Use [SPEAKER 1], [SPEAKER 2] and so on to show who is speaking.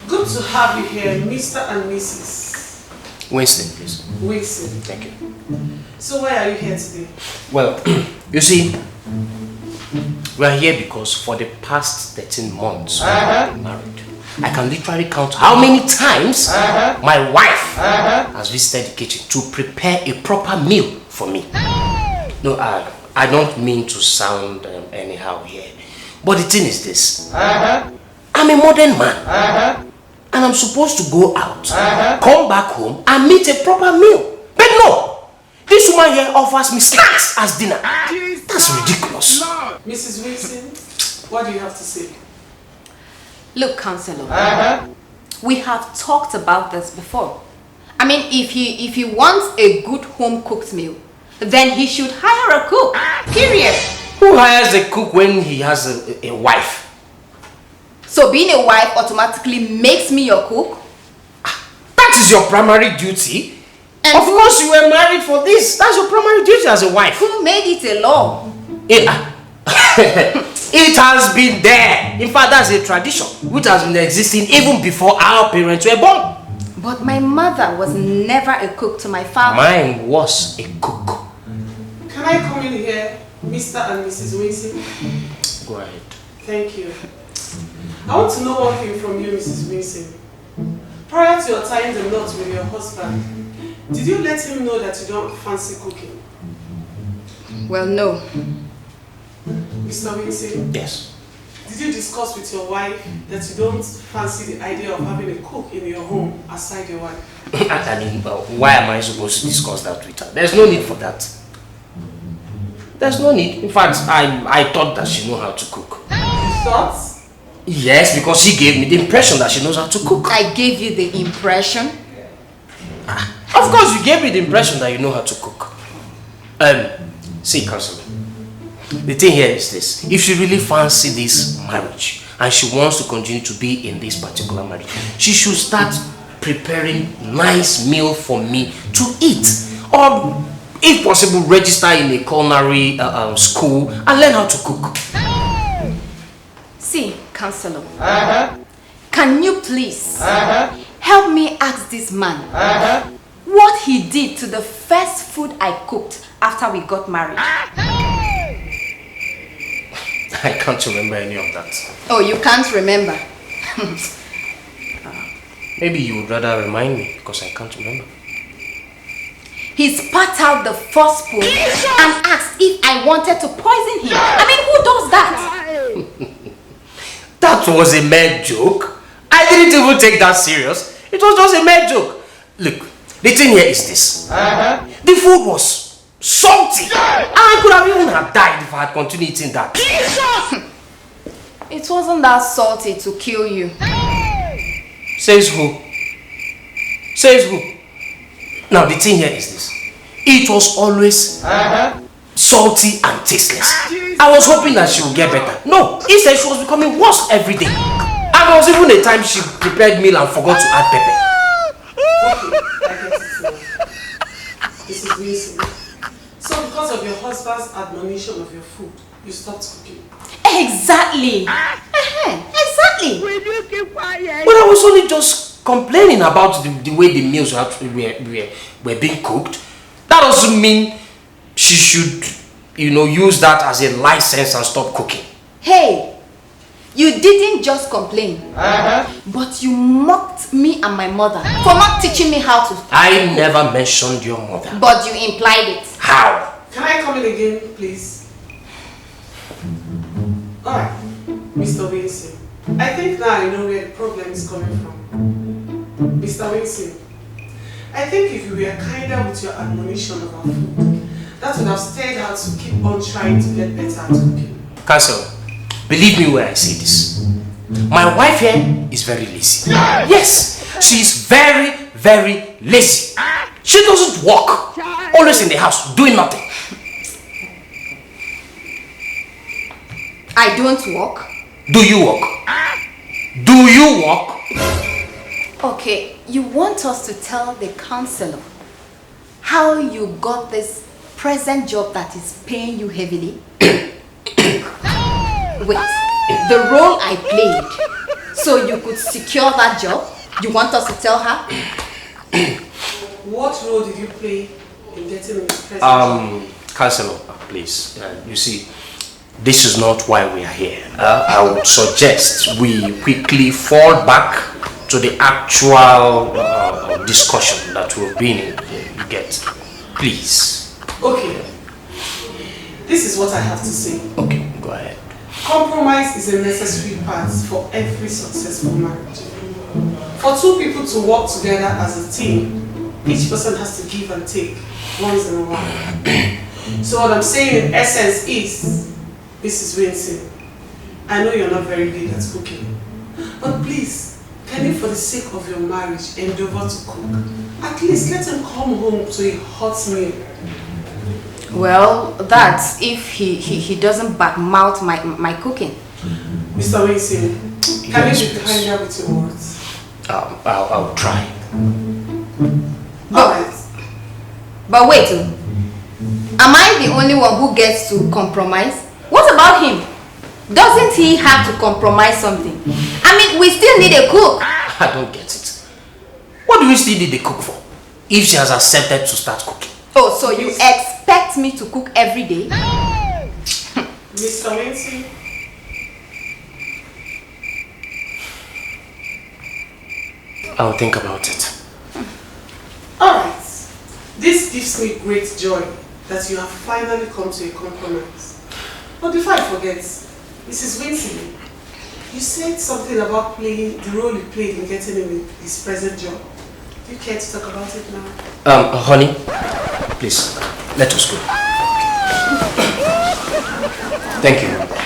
[SPEAKER 1] Good to have you here, Mr. and Mrs.
[SPEAKER 2] Winston, please.
[SPEAKER 1] Winston.
[SPEAKER 2] Thank you.
[SPEAKER 1] So why are you here today?
[SPEAKER 2] Well, you see, we are here because for the past 13 months I've been married. I can literally count how many times my wife has visited the kitchen to prepare a proper meal for me. No, I don't mean to sound anyhow here, but the thing is this. I'm a modern man and I'm supposed to go out, come back home and meet a proper meal. But no! This woman here offers me snacks as dinner. That's ridiculous.
[SPEAKER 1] Mrs. Wilson, what do you have to say?
[SPEAKER 3] Look, Counselor, we have talked about this before. I mean, if he wants a good home-cooked meal, then he should hire a cook, period.
[SPEAKER 2] Who hires a cook when he has a wife?
[SPEAKER 3] So being a wife automatically makes me your cook?
[SPEAKER 2] That is your primary duty.
[SPEAKER 3] And
[SPEAKER 2] of course you were married for this. That's your primary duty as a wife.
[SPEAKER 3] Who made it a law?
[SPEAKER 2] It has been there. In fact, that's a tradition which has been existing even before our parents were born.
[SPEAKER 3] But my mother was never a cook to my father.
[SPEAKER 2] Mine was a cook.
[SPEAKER 1] Can I come in here, Mr. and Mrs. Wilson?
[SPEAKER 2] Go ahead.
[SPEAKER 1] Thank you. I want to know one thing from you, Mrs. Wilson. Prior to your tying the knot with your husband, did you let him know that you don't fancy cooking?
[SPEAKER 3] Well, no.
[SPEAKER 1] Mr. Wilson?
[SPEAKER 2] Yes.
[SPEAKER 1] Did you discuss with your wife that you don't fancy the idea of having a cook in your home aside your wife?
[SPEAKER 2] I mean, why am I supposed to discuss that with her? There's no need for that. There's no need. In fact, I thought that she knows how to cook.
[SPEAKER 1] You thought?
[SPEAKER 2] Yes, because she gave me the impression that she knows how to cook.
[SPEAKER 3] I gave you the impression?
[SPEAKER 2] Of course, you gave me the impression that you know how to cook. See, Counselor, the thing here is this. If she really fancies this marriage and she wants to continue to be in this particular marriage, she should start preparing nice meal for me to eat. Or, if possible, register in a culinary school and learn how to cook.
[SPEAKER 3] See, Counselor, can you please help me ask this man what he did to the first food I cooked after we got married?
[SPEAKER 2] I can't remember any of that.
[SPEAKER 3] Oh, you can't remember?
[SPEAKER 2] Maybe you would rather remind me because I can't remember.
[SPEAKER 3] He spat out the first spoon and asked if I wanted to poison him. I mean, who does that?
[SPEAKER 2] That was a mere joke. I didn't even take that serious. It was just a mere joke. Look, the thing here is this. The food was salty. I could have even have died if I had continued eating that.
[SPEAKER 3] It wasn't that salty to kill you.
[SPEAKER 2] Says who? Says who? Now the thing here is this. It was always salty and tasteless. I was hoping that she would get better. No, instead she was becoming worse every day. And there was even a time she prepared meal and forgot to add pepper.
[SPEAKER 1] Okay, I get it now. This is Wilson. So because of your husband's admonition of your food, you stopped cooking?
[SPEAKER 3] Exactly. Exactly.
[SPEAKER 4] Will you keep quiet?
[SPEAKER 2] But I was only just complaining about the way the meals were being cooked. That doesn't mean she should, use that as a license and stop cooking.
[SPEAKER 3] Hey, you didn't just complain, but you mocked me and my mother for not teaching me how to cook.
[SPEAKER 2] I never mentioned your mother.
[SPEAKER 3] But you implied it.
[SPEAKER 2] How?
[SPEAKER 1] Can I come in again, please? Alright, Mr. Wilson. I think now I know where the problem is coming from. Mr. Wilson, I think if you were kinder with your admonition of our food, that would have stayed out to keep on trying to get better at cooking.
[SPEAKER 2] Counsel, believe me when I say this. My wife here is very lazy. Yes, she is very, very lazy. She doesn't work. Always in the house, doing nothing.
[SPEAKER 3] I don't work.
[SPEAKER 2] Do you work? Do you work?
[SPEAKER 3] Okay, you want us to tell the counselor how you got this present job that is paying you heavily? Wait, the role I played so you could secure that job? You want us to tell her?
[SPEAKER 1] What role did you play in getting in this present?
[SPEAKER 2] Counselor, please. You see, this is not why we are here. I would suggest we quickly fall back to the actual discussion that we've been in. You get, please.
[SPEAKER 1] Okay. This is what I have to say.
[SPEAKER 2] Okay, go ahead.
[SPEAKER 1] Compromise is a necessary part for every successful marriage. For two people to work together as a team, each person has to give and take once in a while. So what I'm saying in essence is, Mrs. Winston, I know you're not very good at cooking, but please, can you, for the sake of your marriage, endeavor to cook? At least let him come home to a hot meal.
[SPEAKER 3] Well, that's if he doesn't badmouth my cooking.
[SPEAKER 1] Mr. Winston, can you be kinder with your words?
[SPEAKER 2] I'll try.
[SPEAKER 3] But wait, am I the only one who gets to compromise? What about him? Doesn't he have to compromise something? I mean, we still need a cook.
[SPEAKER 2] I don't get it. What do we still need the cook for? If she has accepted to start cooking.
[SPEAKER 3] Oh, so you expect me to cook every day?
[SPEAKER 1] Mr. Winston?
[SPEAKER 2] I'll think about it.
[SPEAKER 1] Alright. This gives me great joy that you have finally come to a compromise. But before I forget, Mrs. Winston, you said something about playing the role you played in getting him his present job. Do you care to talk about it now?
[SPEAKER 2] Honey, please, let us go. Thank you.